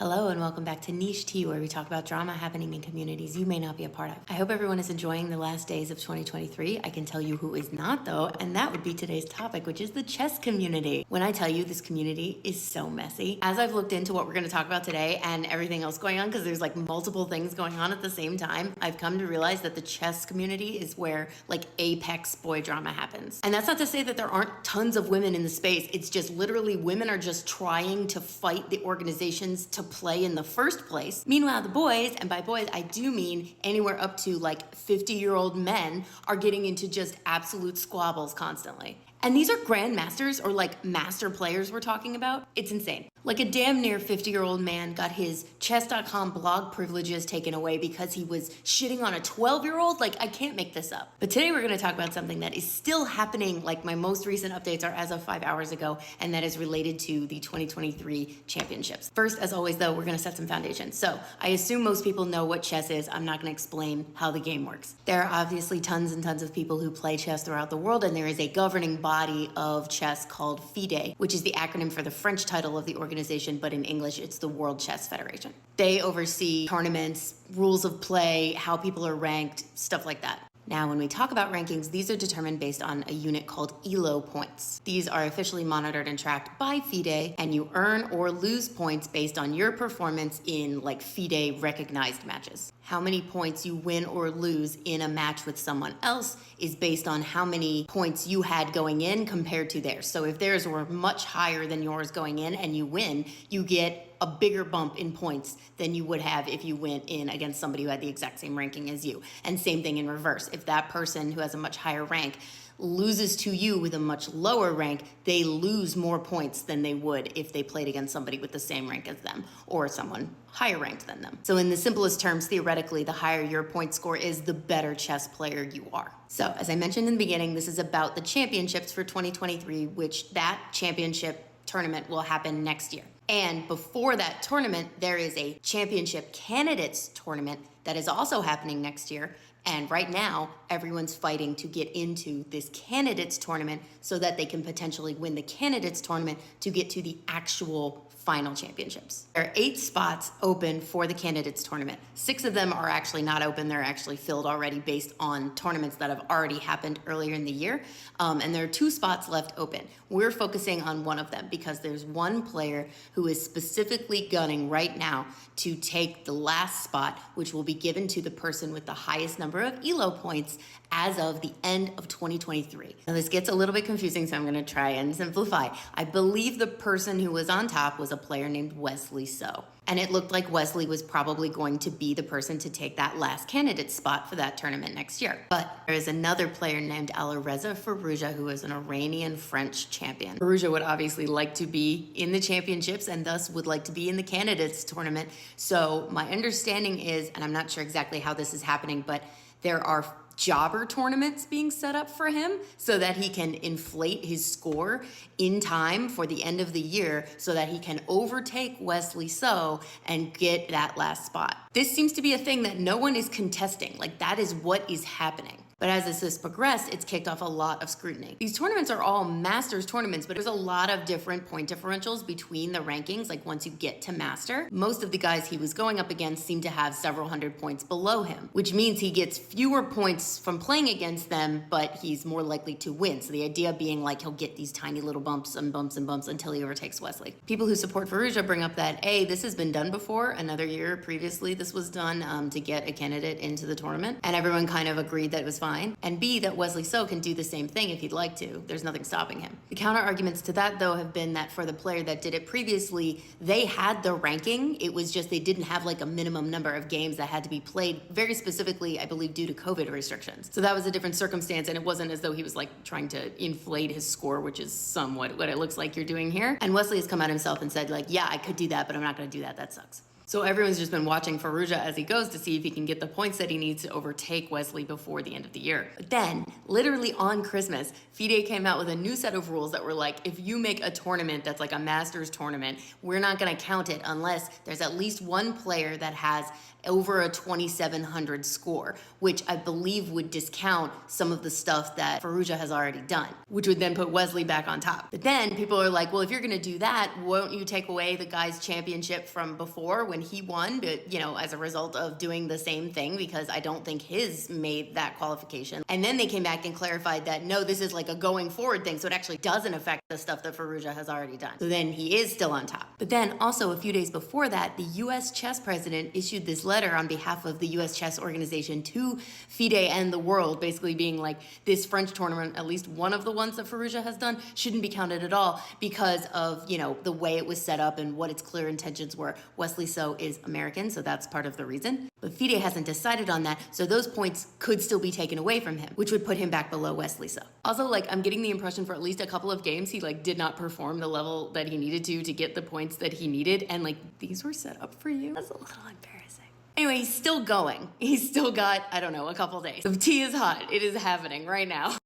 Hello and welcome back to Niche Tea, where we talk about drama happening in communities you may not be a part of. I hope everyone is enjoying the last days of 2023. I can tell you who is not though, and that would be today's topic, which is the chess community. When I tell you this community is so messy, as I've looked into what we're going to talk about today and everything else going on, because there's like multiple things going on at the same time, I've come to realize that the chess community is where like apex boy drama happens. And that's not to say that there aren't tons of women in the space. It's just literally women are just trying to fight the organizations to play in the first place. Meanwhile, the boys, and by boys I do mean anywhere up to like 50-year-old men, are getting into just absolute squabbles constantly. And these are grandmasters or like master players we're talking about. It's insane. Like a damn near 50-year-old man got his chess.com blog privileges taken away because he was shitting on a 12-year-old. Like, I can't make this up. But today we're going to talk about something that is still happening. Like, my most recent updates are as of 5 hours ago, and that is related to the 2023 championships. First, as always though, we're going to set some foundation. So I assume most people know what chess is. I'm not going to explain how the game works. There are obviously tons and tons of people who play chess throughout the world, and there is a governing body of chess called FIDE, which is the acronym for the French title of the organization, but in English it's the World Chess Federation. They oversee tournaments, rules of play, how people are ranked, stuff like that. Now, when we talk about rankings, these are determined based on a unit called ELO points. These are officially monitored and tracked by FIDE, and you earn or lose points based on your performance in like FIDE recognized matches. How many points you win or lose in a match with someone else is based on how many points you had going in compared to theirs. So if theirs were much higher than yours going in and you win, you get a bigger bump in points than you would have if you went in against somebody who had the exact same ranking as you. And same thing in reverse. If that person who has a much higher rank loses to you with a much lower rank, they lose more points than they would if they played against somebody with the same rank as them or someone higher ranked than them. So in the simplest terms, theoretically, the higher your point score is, the better chess player you are. So as I mentioned in the beginning, this is about the championships for 2023, which that championship tournament will happen next year. And before that tournament, there is a championship candidates tournament that is also happening next year. And right now, everyone's fighting to get into this candidates tournament so that they can potentially win the candidates tournament to get to the actual final championships. There are 8 spots open for the candidates tournament. 6 of them are actually not open. They're actually filled already based on tournaments that have already happened earlier in the year. And there are 2 spots left open. We're focusing on one of them because there's one player who is specifically gunning right now to take the last spot, which will be given to the person with the highest number of ELO points as of the end of 2023. Now this gets a little bit confusing, so I'm going to try and simplify. I believe the person who was on top was a player named Wesley So. And it looked like Wesley was probably going to be the person to take that last candidate spot for that tournament next year. But there is another player named Alireza Firouzja, who is an Iranian French champion. Firouzja would obviously like to be in the championships and thus would like to be in the candidates tournament. So my understanding is, and I'm not sure exactly how this is happening, but there are jobber tournaments being set up for him so that he can inflate his score in time for the end of the year so that he can overtake Wesley So and get that last spot. This seems to be a thing that no one is contesting. Like, that is what is happening. But as this has progressed, it's kicked off a lot of scrutiny. These tournaments are all masters tournaments, but there's a lot of different point differentials between the rankings. Like, once you get to master, most of the guys he was going up against seem to have several hundred points below him, which means he gets fewer points from playing against them, but he's more likely to win. So the idea being like he'll get these tiny little bumps and bumps and bumps until he overtakes Wesley. People who support Firouzja bring up that A, this has been done before. Another year previously, this was done to get a candidate into the tournament, and everyone kind of agreed that it was fine. And B, that Wesley So can do the same thing if he'd like to. There's nothing stopping him. The counter arguments to that, though, have been that for the player that did it previously, they had the ranking. It was just they didn't have like a minimum number of games that had to be played, very specifically, I believe, due to COVID restrictions. So that was a different circumstance, and it wasn't as though he was like trying to inflate his score, which is somewhat what it looks like you're doing here. And Wesley has come out himself and said like, yeah, I could do that, but I'm not going to do that. That sucks. So everyone's just been watching Faruja as he goes to see if he can get the points that he needs to overtake Wesley before the end of the year. But then, literally on Christmas, FIDE came out with a new set of rules that were like, if you make a tournament that's like a Masters tournament, we're not gonna count it unless there's at least one player that has over a 2,700 score, which I believe would discount some of the stuff that Faruja has already done, which would then put Wesley back on top. But then people are like, well, if you're gonna do that, won't you take away the guy's championship from before when he won, but as a result of doing the same thing, because I don't think his made that qualification. And then they came back and clarified that no, this is like a going forward thing, so it actually doesn't affect the stuff that Faruja has already done. So then he is still on top. But then also a few days before that, the US chess president issued this letter on behalf of the US chess organization to FIDE and the world, basically being like, this French tournament, at least one of the ones that Faruja has done, shouldn't be counted at all because of, the way it was set up and what its clear intentions were. Wesley So is American, so that's part of the reason. But FIDE hasn't decided on that, so those points could still be taken away from him, which would put him back below Wesley So. Also, I'm getting the impression for at least a couple of games, he did not perform the level that he needed to get the points that he needed, and these were set up for you. That's a little embarrassing. Anyway, he's still going. He's still got, I don't know, a couple days. The tea is hot. It is happening right now.